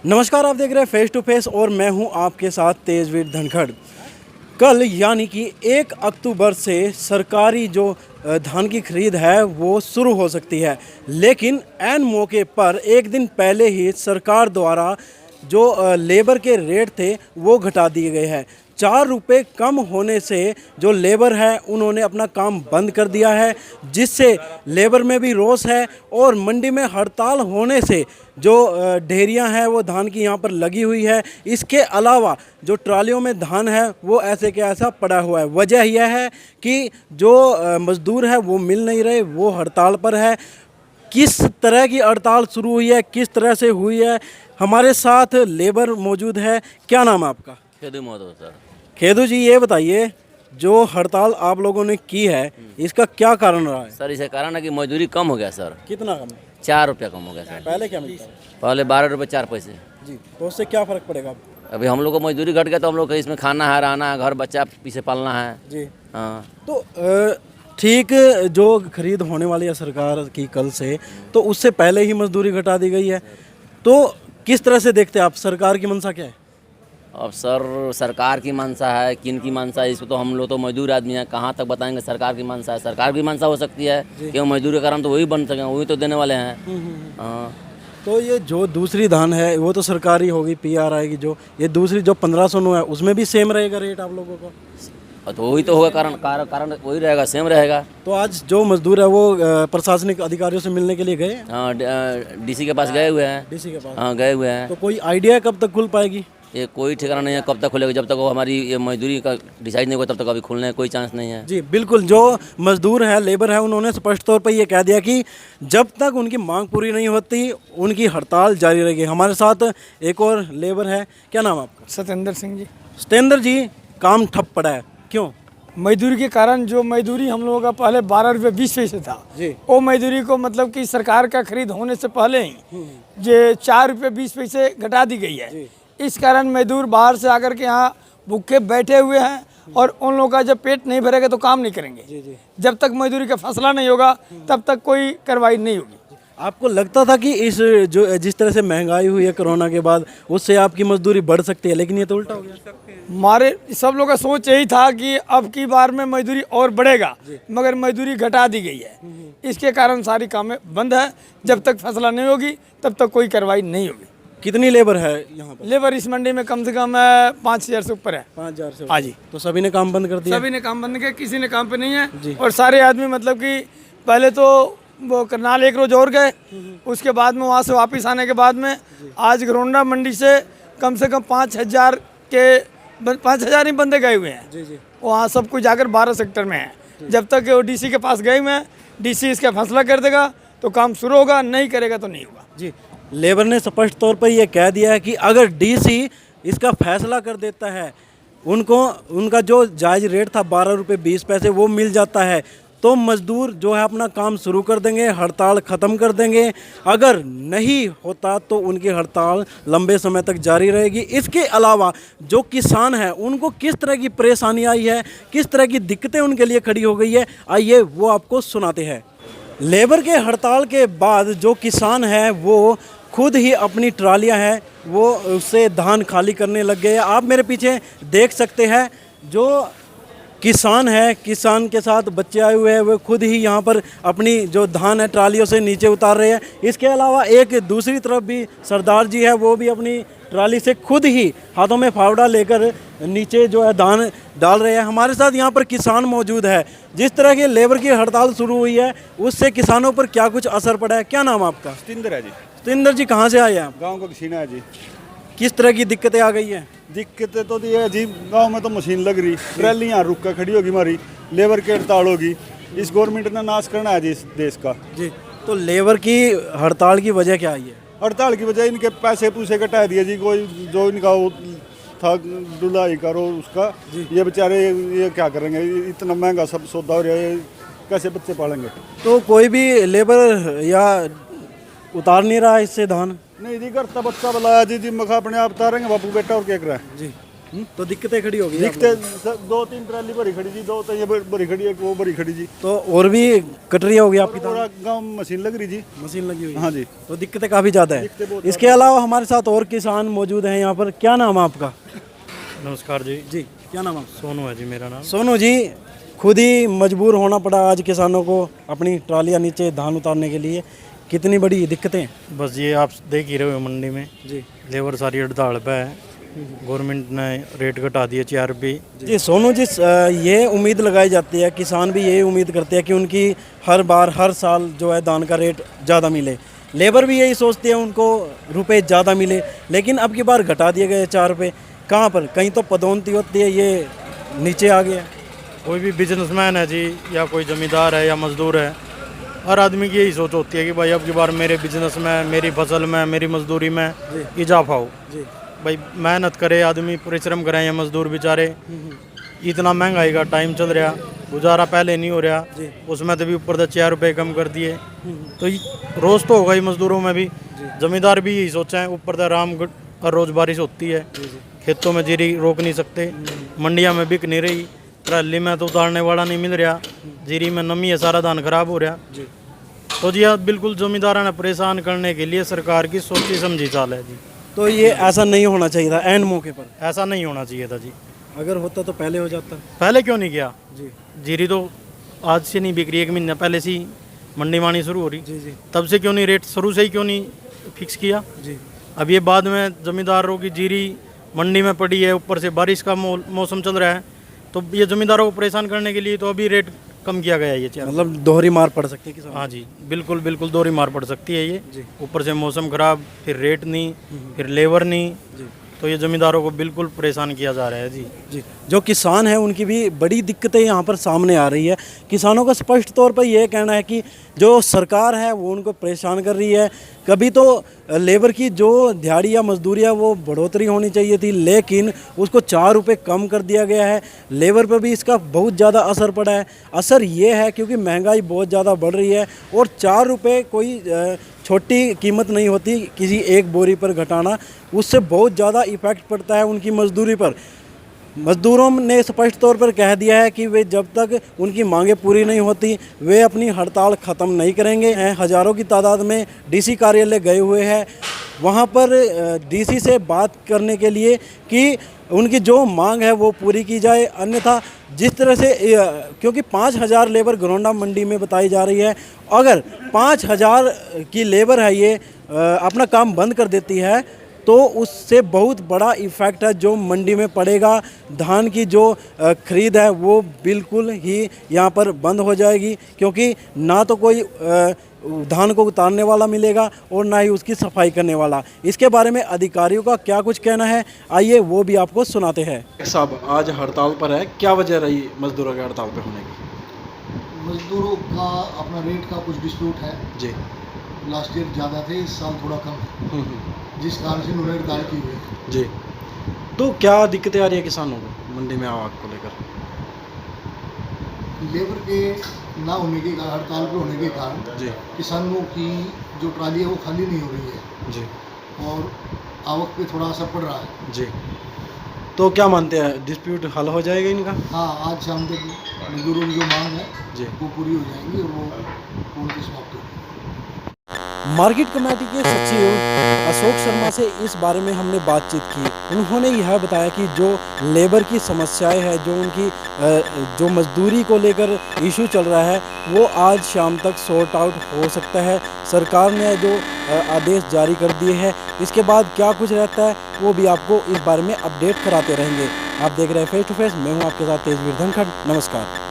नमस्कार, आप देख रहे हैं फेस टू फेस और मैं हूं आपके साथ तेजवीर धनखड़। कल यानी कि 1 अक्टूबर से सरकारी जो धान की खरीद है वो शुरू हो सकती है, लेकिन ऐन मौके पर एक दिन पहले ही सरकार द्वारा जो लेबर के रेट थे वो घटा दिए गए हैं। 4 रुपये कम होने से जो लेबर है उन्होंने अपना काम बंद कर दिया है, जिससे लेबर में भी रोष है और मंडी में हड़ताल होने से जो ढेरियां हैं वो धान की यहां पर लगी हुई है। इसके अलावा जो ट्रालियों में धान है वो ऐसे के ऐसा पड़ा हुआ है। वजह यह है कि जो मज़दूर है वो मिल नहीं रहे, वो हड़ताल पर है। किस तरह की हड़ताल शुरू हुई है, किस तरह से हुई है, हमारे साथ लेबर मौजूद है। क्या नाम है आपका? खेदू महोदय सर। खेदू जी, ये बताइए जो हड़ताल आप लोगों ने की है इसका क्या कारण रहा है? सर इसका कारण है कि मजदूरी कम हो गया सर। कितना कम है? 4 रुपया कम हो गया सर। पहले क्या मिलता है? पहले 12 रुपये 4 पैसे जी, तो उससे क्या फ़र्क पड़ेगा आपको? अभी हम लोग को मजदूरी घट गया तो हम लोग को इसमें खाना है, रहना है, घर बच्चा पीछे पालना है जी, हाँ। तो ठीक जो खरीद होने वाली है सरकार की कल से, तो उससे पहले ही मजदूरी घटा दी गई है। तो किस तरह से देखते हैं आप, सरकार की मंशा क्या है? अब सर सरकार की मंशा है, किन की मंशा है, इसको तो हम लोग तो मजदूर आदमी हैं, कहाँ तक बताएंगे सरकार की मंशा है। सरकार की मंशा हो सकती है कि मजदूरी का कारण तो वही बन सके, वही तो देने वाले हैं हाँ। तो ये जो दूसरी धान है वो तो सरकारी होगी, पीआर आएगी। जो ये दूसरी जो 1509 है उसमें भी सेम रहेगा रेट आप लोगों का? तो वही तो होगा कारण वही रहेगा, सेम रहेगा। तो आज जो मजदूर है वो प्रशासनिक अधिकारियों से मिलने के लिए गए? हाँ डीसी के पास गए हुए हैं। डीसी के पास? हाँ गए हुए हैं। तो कोई आइडिया है कब तक खुल पाएगी? ये कोई ठिकाना नहीं है कब तक खुलेगा। जब तक वो हमारी ये मजदूरी का डिसाइड नहीं हुआ तब तक अभी खुलने का कोई चांस नहीं है। जी बिल्कुल, जो मजदूर है, लेबर है, उन्होंने स्पष्ट तौर पर ये कह दिया कि जब तक उनकी मांग पूरी नहीं होती उनकी हड़ताल जारी रहेगी। हमारे साथ एक और लेबर है। क्या नाम है आपका? सत्येंद्र सिंह जी। सत्येंद्र जी, काम ठप पड़ा है, क्यों? मजदूरी के कारण जो मजदूरी हम लोगों का पहले 12 रुपये 20 पैसे था जी, वो मजदूरी को मतलब कि सरकार का खरीद होने से पहले ही ये 4 रुपये 20 पैसे घटा दी गई है। इस कारण मजदूर बाहर से आकर के यहाँ भूखे बैठे हुए हैं और उन लोगों का जब पेट नहीं भरेगा तो काम नहीं करेंगे। जब तक मजदूरी का फैसला नहीं होगा तब तक कोई कार्रवाई नहीं होगी। आपको लगता था कि इस जो जिस तरह से महंगाई हुई है कोरोना के बाद उससे आपकी मजदूरी बढ़ सकती है, लेकिन ये तो उल्टा हो गया। हमारे सब लोग का सोच यही था कि अब की बार में मजदूरी और बढ़ेगा, मगर मजदूरी घटा दी गई है। इसके कारण सारी कामें बंद है। जब तक फैसला नहीं होगी तब तक कोई कार्रवाई नहीं होगी। कितनी लेबर है यहाँ पर? लेबर इस मंडी में कम से कम 5000 से ऊपर है। 5000 से? हाँ जी। तो सभी ने काम बंद कर दिया? सभी ने काम बंद किया, किसी ने काम पे नहीं है। और सारे आदमी मतलब कि पहले तो वो करनाल एक रोज और गए, उसके बाद में वहाँ से वापस आने के बाद में आज घरोंडा मंडी से कम 5000 ही बंदे गए हुए हैं। जी। वहाँ सब कुछ जाकर 12 सेक्टर में है। जब तक वो डीसी के पास गए हुए हैं, डीसी इसका फैसला कर देगा तो काम शुरू होगा, नहीं करेगा तो नहीं होगा। जी, लेबर ने स्पष्ट तौर पर यह कह दिया है कि अगर डीसी इसका फैसला कर देता है, उनको उनका जो जायज़ रेट था 12 रुपये 20 पैसे वो मिल जाता है, तो मजदूर जो है अपना काम शुरू कर देंगे, हड़ताल ख़त्म कर देंगे। अगर नहीं होता तो उनकी हड़ताल लंबे समय तक जारी रहेगी। इसके अलावा जो किसान हैं उनको किस तरह की परेशानी आई है, किस तरह की दिक्कतें उनके लिए खड़ी हो गई है, आइए वो आपको सुनाते हैं। लेबर के हड़ताल के बाद जो किसान हैं वो खुद ही अपनी ट्रालियां हैं वो उससे धान खाली करने लग गए। आप मेरे पीछे देख सकते हैं जो किसान है, किसान के साथ बच्चे आए हुए हैं, वो खुद ही यहाँ पर अपनी जो धान है ट्रालियों से नीचे उतार रहे हैं। इसके अलावा एक दूसरी तरफ भी सरदार जी है, वो भी अपनी ट्राली से खुद ही हाथों में फावड़ा लेकर नीचे जो है धान डाल रहे हैं। हमारे साथ यहाँ पर किसान मौजूद है। जिस तरह की लेबर की हड़ताल शुरू हुई है उससे किसानों पर क्या कुछ असर पड़ा है? क्या नाम है आपका? सत्येंद्र है जी। सत्येंद्र जी, कहाँ से आए हैं आप? गांव का कसीना है जी। किस तरह की दिक्कतें आ गई हैं? दिक्कतें तो ये है जी, गांव में तो मशीन लग रही, ट्रैली यहाँ रुक कर खड़ी होगी, हमारी लेबर की हड़ताल होगी। इस गवर्नमेंट ने नाश करना है जी इस देश का। जी, तो लेबर की हड़ताल की वजह क्या आई है? हड़ताल की वजह इनके पैसे पूसे कटा दिए जी। कोई जो इनका वो था ढुलाई करो उसका, ये बेचारे ये क्या करेंगे? इतना महंगा सब सौदा हो रहा है, कैसे बच्चे पालेंगे? तो कोई भी लेबर या उतार नहीं रहा इससे धान? नहीं जी, करता बच्चा बुलाया जी, मखा अपने आप उतारेंगे बापू बेटा, और क्या कर रहा है जी। तो दिक्कतें खड़ी होगी दिखते दो तीन ट्राली भरी खड़ी जी, दो तो ये भरी खड़ी है, वो भरी खड़ी जी। तो और भी कटरिया होगी आपकी पूरा गांव मशीन लग रही जी। मशीन लगी हुई है। हाँ जी। तो दिक्कतें काफ़ी ज़्यादा है। दिक्कतें बहुत इसके अलावा हमारे साथ और किसान मौजूद हैं यहाँ पर। क्या नाम है आपका? नमस्कार जी। जी, क्या नाम है? सोनू है जी मेरा नाम। सोनू जी, खुद ही मजबूर होना पड़ा आज किसानों को अपनी ट्रालियाँ नीचे धान उतारने के लिए। कितनी बड़ी दिक्कतें हैं? बस ये आप देख ही रहे हो मंडी में जी लेबर सारी हड़ताल पे है। गवर्नमेंट ने रेट घटा दिए 4 रुपये। जी सोनू जी, ये उम्मीद लगाई जाती है, किसान भी यही उम्मीद करते हैं कि उनकी हर बार हर साल जो है धान का रेट ज़्यादा मिले। लेबर भी यही सोचती है उनको रुपए ज़्यादा मिले, लेकिन अब की बार घटा दिए गए 4 रुपये। कहाँ पर? कहीं तो पदोन्नति होती है, ये नीचे आ गया। कोई भी बिजनेसमैन है जी या कोई ज़मींदार है या मजदूर है, हर आदमी की यही सोच होती है कि भाई अब की बार मेरे बिजनेस में, मेरी फसल में, मेरी मजदूरी में इजाफा हो। जी भाई मेहनत करे आदमी, परिश्रम करें या मजदूर बेचारे। इतना महंगाई का टाइम चल रहा, गुजारा पहले नहीं हो रहा, उसमें तो भी ऊपर से 4 रुपये कम कर दिए। तो रोज़ तो होगा ही मजदूरों में भी, जमींदार भी यही सोचा है। ऊपर से आराम हर रोज़ बारिश होती है, खेतों में जीरी रोक नहीं सकते, मंडिया में बिक नहीं रही, ट्राली में तो उतारने वाला नहीं मिल रहा, जीरी में नमी है, सारा धान खराब हो रहा। तो जी हाँ, बिल्कुल जमींदारों ने परेशान करने के लिए सरकार की सोची समझी चाल है जी। तो ये ऐसा नहीं होना चाहिए था एंड मौके पर। ऐसा नहीं होना चाहिए था जी। अगर होता तो पहले हो जाता। पहले क्यों नहीं किया जी जीरी? तो आज से नहीं बिक रही, 1 महीना पहले से ही मंडी मानी शुरू हो रही। जी जी तब से क्यों नहीं रेट शुरू से ही क्यों नहीं फिक्स किया? जी अब ये बाद में जमींदारों की जीरी मंडी में पड़ी है, ऊपर से बारिश का मौसम चल रहा है, तो ये जमींदारों को परेशान करने के लिए तो अभी रेट कम किया गया है ये 4। मतलब दोहरी मार पड़ सकती है किसान। हाँ जी, बिल्कुल बिल्कुल दोहरी मार पड़ सकती है ये। ऊपर से मौसम खराब, फिर रेट नहीं, फिर लेबर नहीं, तो ये जमींदारों को बिल्कुल परेशान किया जा रहा है जी। जी, जो किसान हैं उनकी भी बड़ी दिक्कतें यहाँ पर सामने आ रही है। किसानों का स्पष्ट तौर पर यह कहना है कि जो सरकार है वो उनको परेशान कर रही है। कभी तो लेबर की जो दिहाड़ी या मजदूरी है वो बढ़ोतरी होनी चाहिए थी, लेकिन उसको 4 रुपये कम कर दिया गया है। लेबर पर भी इसका बहुत ज़्यादा असर पड़ा है। असर ये है क्योंकि महंगाई बहुत ज़्यादा बढ़ रही है और 4 रुपये कोई छोटी कीमत नहीं होती किसी एक बोरी पर घटाना, उससे बहुत ज़्यादा इफ़ेक्ट पड़ता है उनकी मजदूरी पर। मजदूरों ने स्पष्ट तौर पर कह दिया है कि वे जब तक उनकी मांगें पूरी नहीं होती वे अपनी हड़ताल ख़त्म नहीं करेंगे। हज़ारों की तादाद में डीसी कार्यालय गए हुए हैं, वहां पर डीसी से बात करने के लिए कि उनकी जो मांग है वो पूरी की जाए, अन्यथा जिस तरह से क्योंकि 5000 लेबर घरौंडा मंडी में बताई जा रही है, अगर 5000 की लेबर है ये अपना काम बंद कर देती है तो उससे बहुत बड़ा इफ़ेक्ट है जो मंडी में पड़ेगा। धान की जो खरीद है वो बिल्कुल ही यहाँ पर बंद हो जाएगी, क्योंकि ना तो कोई धान को उतारने वाला मिलेगा और ना ही उसकी सफाई करने वाला। इसके बारे में अधिकारियों का क्या कुछ कहना है, आइए वो भी आपको सुनाते हैं। साहब आज हड़ताल पर है, क्या वजह रही मजदूरों के हड़ताल पर होने की? मजदूरों का अपना रेट का कुछ डिस्प्यूट है जी। लास्ट ईयर ज़्यादा थे, इस साल थोड़ा कम है, जिस कारण से उन्होंने हड़ताल की हुई है जी। तो क्या दिक्कतें आ रही है किसानों को मंडी में आवक को लेकर? लेबर के ना होने के कारण, हड़ताल पे होने के कारण जी किसानों की जो ट्राली है वो खाली नहीं हो रही है जी और आवक पे थोड़ा असर पड़ रहा है जी। तो क्या मानते हैं डिस्प्यूट हल हो जाएगा इनका? हाँ, आज शाम तक मजदूरों की जो मांग है जी वो पूरी हो जाएंगी और वो उनकी समाप्त होगी। मार्केट कमेटी के सचिव अशोक शर्मा से इस बारे में हमने बातचीत की। उन्होंने यह बताया कि जो लेबर की समस्याएं हैं, जो उनकी जो मजदूरी को लेकर इशू चल रहा है वो आज शाम तक सॉर्ट आउट हो सकता है। सरकार ने जो आदेश जारी कर दिए हैं, इसके बाद क्या कुछ रहता है वो भी आपको इस बारे में अपडेट कराते रहेंगे। आप देख रहे हैं फेस टू फेस, मैं हूँ आपके साथ तेजवीर धनखड़। नमस्कार।